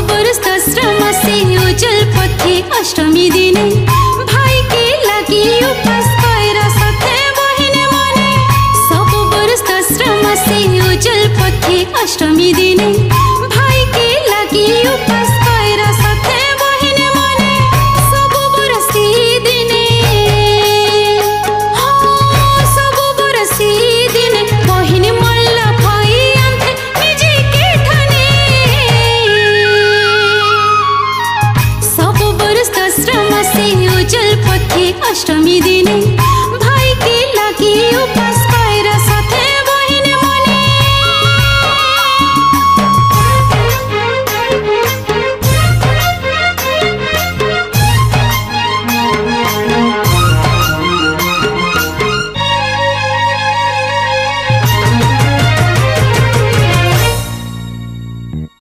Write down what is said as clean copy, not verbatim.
बरस दशमा से उजल पथे अष्टमी दिने भाई के लगी उपास कैरा साथे बहिने मने। सब बरस दशमा से उजल पथे अष्टमी दिने भाई के लगी उपास कैरा साथे बहिने मने। सब बरस दिने हाँ सब बरस दिने बहिने मल्ला भाई आंथे निजे के ठाने। सब बरस दशमा से उजल पथे अष्टमी दिने